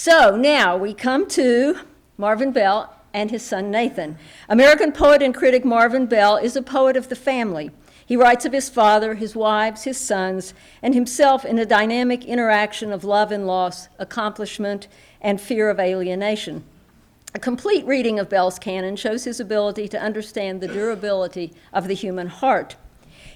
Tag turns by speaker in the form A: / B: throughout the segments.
A: So now we come to Marvin Bell and his son Nathan. American poet and critic Marvin Bell is a poet of the family. He writes of his father, his wives, his sons, and himself in a dynamic interaction of love and loss, accomplishment, and fear of alienation. A complete reading of Bell's canon shows his ability to understand the durability of the human heart.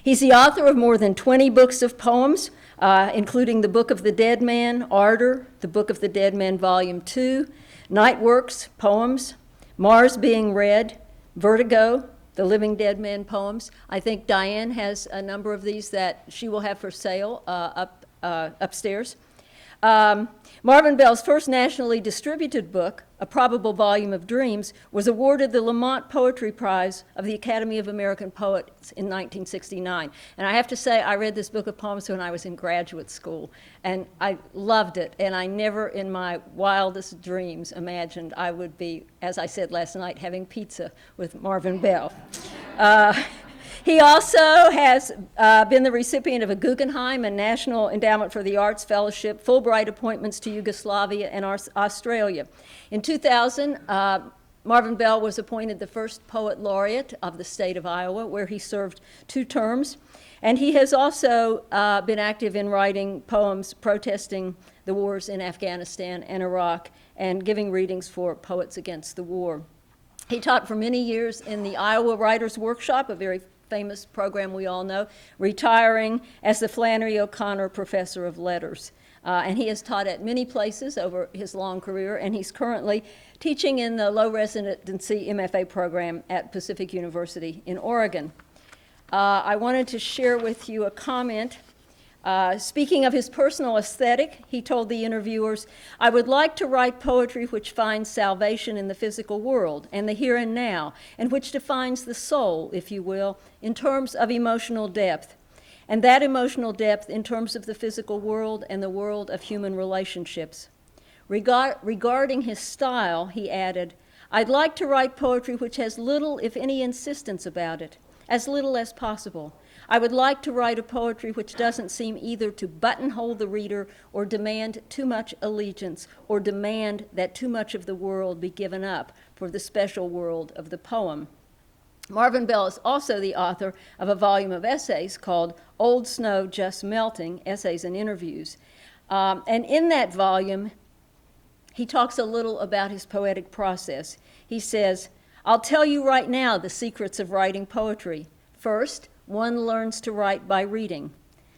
A: He's the author of more than 20 books of poems, including The Book of the Dead Man, Ardor, The Book of the Dead Man, Volume 2, Night Works, Poems, Mars Being Red, Vertigo, The Living Dead Man poems. I think Diane has a number of these that she will have for sale upstairs. Marvin Bell's first nationally distributed book, A Probable Volume of Dreams, was awarded the Lamont Poetry Prize of the Academy of American Poets in 1969. And I have to say, I read this book of poems when I was in graduate school, and I loved it, and I never in my wildest dreams imagined I would be, as I said last night, having pizza with Marvin Bell. He also has been the recipient of a Guggenheim and National Endowment for the Arts Fellowship, Fulbright appointments to Yugoslavia and Australia. In 2000, Marvin Bell was appointed the first poet laureate of the state of Iowa, where he served 2 terms. And he has also been active in writing poems protesting the wars in Afghanistan and Iraq and giving readings for Poets Against the War. He taught for many years in the Iowa Writers' Workshop, a very famous program we all know, retiring as the Flannery O'Connor Professor of Letters. And he has taught at many places over his long career, and he's currently teaching in the low residency MFA program at Pacific University in Oregon. I wanted to share with you a comment. Speaking of his personal aesthetic, he told the interviewers, "I would like to write poetry which finds salvation in the physical world and the here and now, and which defines the soul, if you will, in terms of emotional depth, and that emotional depth in terms of the physical world and the world of human relationships." Regarding his style, he added, "I'd like to write poetry which has little, if any, insistence about it, as little as possible. I would like to write a poetry which doesn't seem either to buttonhole the reader or demand too much allegiance or demand that too much of the world be given up for the special world of the poem." Marvin Bell is also the author of a volume of essays called Old Snow Just Melting, Essays and Interviews. And in that volume, he talks a little about his poetic process. He says, "I'll tell you right now the secrets of writing poetry. First, one learns to write by reading.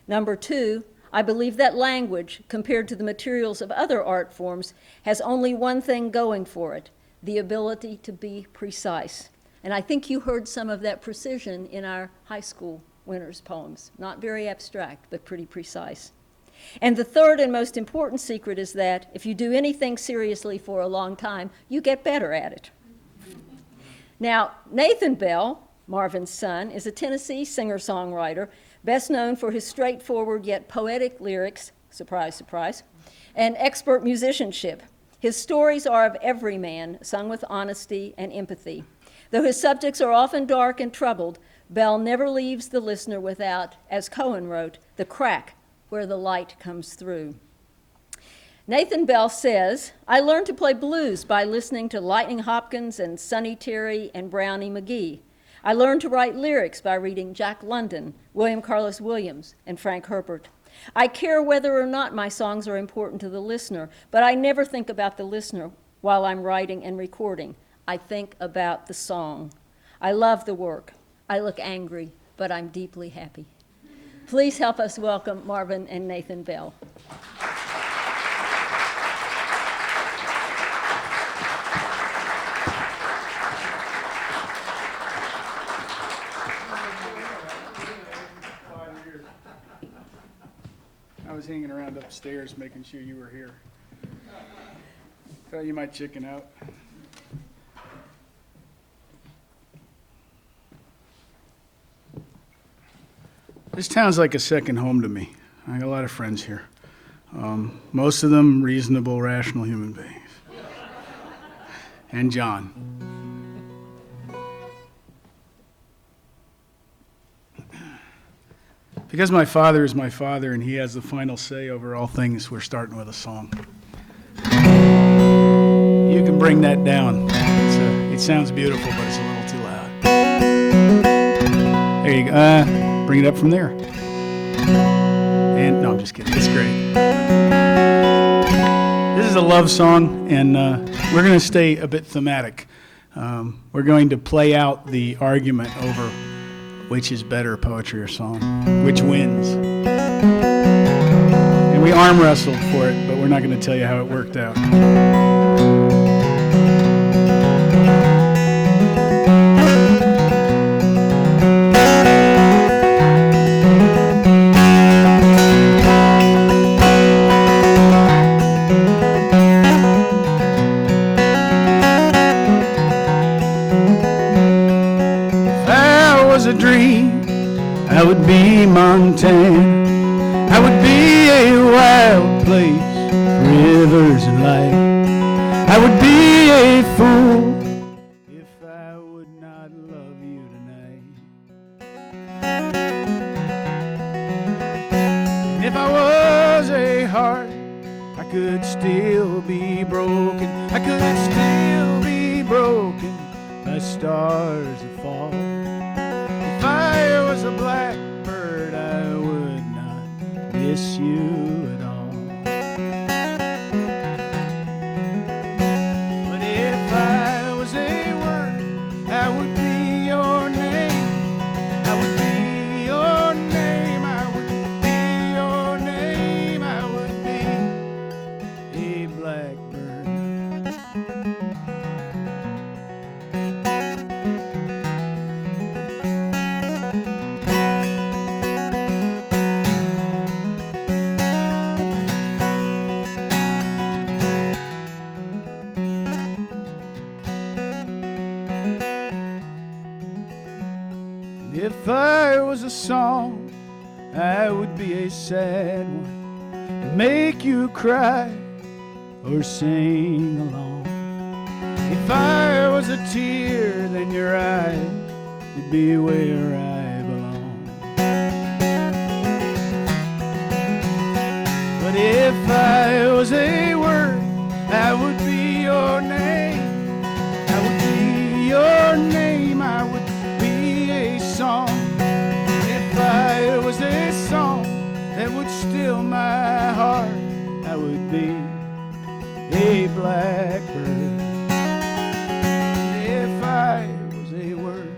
A: Number 2, I believe that language, compared to the materials of other art forms, has only one thing going for it, the ability to be precise." And I think you heard some of that precision in our high school winners' poems. Not very abstract, but pretty precise. And the third and most important secret is that if you do anything seriously for a long time, you get better at it. Now, Nathan Bell, Marvin's son, is a Tennessee singer-songwriter, best known for his straightforward yet poetic lyrics, surprise, surprise, and expert musicianship. His stories are of every man, sung with honesty and empathy. Though his subjects are often dark and troubled, Bell never leaves the listener without, as Cohen wrote, the crack where the light comes through. Nathan Bell says, "I learned to play blues by listening to Lightning Hopkins and Sonny Terry and Brownie McGee. I learned to write lyrics by reading Jack London, William Carlos Williams, and Frank Herbert. I care whether or not my songs are important to the listener, but I never think about the listener while I'm writing and recording. I think about the song. I love the work. I look angry, but I'm deeply happy." Please help us welcome Marvin and Nathan Bell.
B: I was hanging around upstairs making sure you were here. Thought you might chicken out. This town's like a second home to me. I got a lot of friends here. Most of them reasonable, rational human beings. And John. Because my father is my father and he has the final say over all things, we're starting with a song. bring that down. It sounds beautiful, but it's a little too loud. There you go. Bring it up from there. And no, I'm just kidding. It's great. This is a love song, and we're going to stay a bit thematic. We're going to play out the argument over which is better, poetry or song, which wins. And we arm wrestled for it, but we're not going to tell you how it worked out. A dream, I would be Montana. I would be a wild place, rivers and light. I would be a fool if I would not love you tonight. And if I was a heart, I could still be broken. I could still be broken by stars that fall. If I was a blackbird, I would not miss you at all. But if I was a word, I would be your name. I would be your name. I would be your name. I would be a blackbird. If I was a song, I would be a sad one, to make you cry or sing along. If I was a tear, then your eyes would be where I belong. But if I was a word, I would be your name. I would be your name. I would be a song. If I was a song that would still my heart, I would be a blackbird. If I was a word,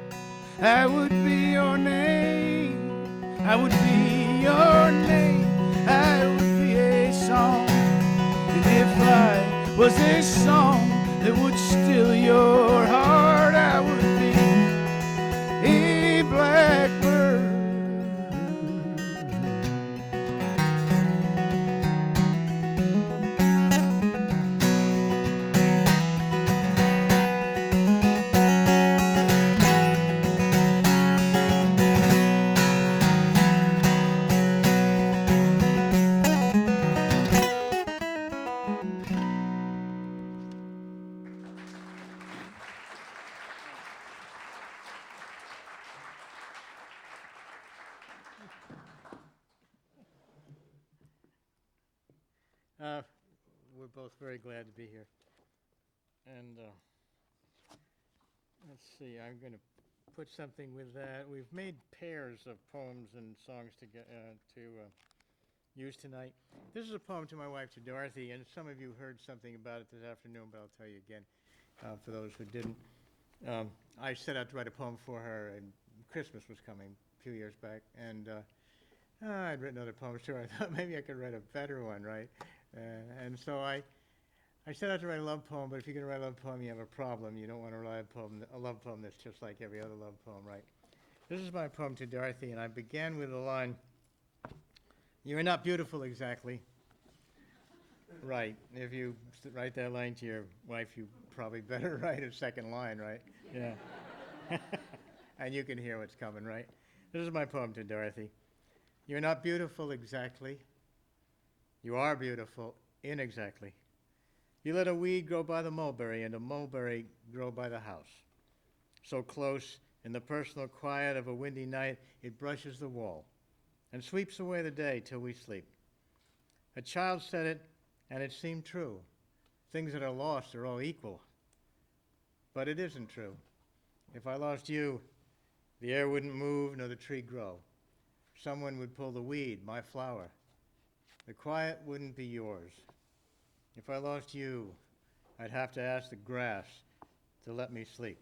B: I would be your name. I would be your name. I would be a song. And if I was a song that would still your heart, I would be a blackbird.
C: We're both very glad to be here. And let's see, I'm going to put something with that. We've made pairs of poems and songs to use tonight. This is a poem to my wife, to Dorothy, and some of you heard something about it this afternoon, but I'll tell you again for those who didn't. I set out to write a poem for her, and Christmas was coming a few years back, and I'd written other poems to her. I thought maybe I could write a better one, right? And so I set out to write a love poem, but if you're going to write a love poem, you have a problem. You don't want to write a love poem that's just like every other love poem, right? This is my poem to Dorothy, and I began with the line, "You are not beautiful exactly." Right. If you write that line to your wife, you probably better write a second line, right? Yeah. And you can hear what's coming, right? This is my poem to Dorothy. You're not beautiful exactly. You are beautiful inexactly. You let a weed grow by the mulberry and a mulberry grow by the house. So close, in the personal quiet of a windy night, it brushes the wall and sweeps away the day till we sleep. A child said it, and it seemed true. Things that are lost are all equal, but it isn't true. If I lost you, the air wouldn't move nor the tree grow. Someone would pull the weed, my flower. The quiet wouldn't be yours. If I lost you, I'd have to ask the grass to let me sleep.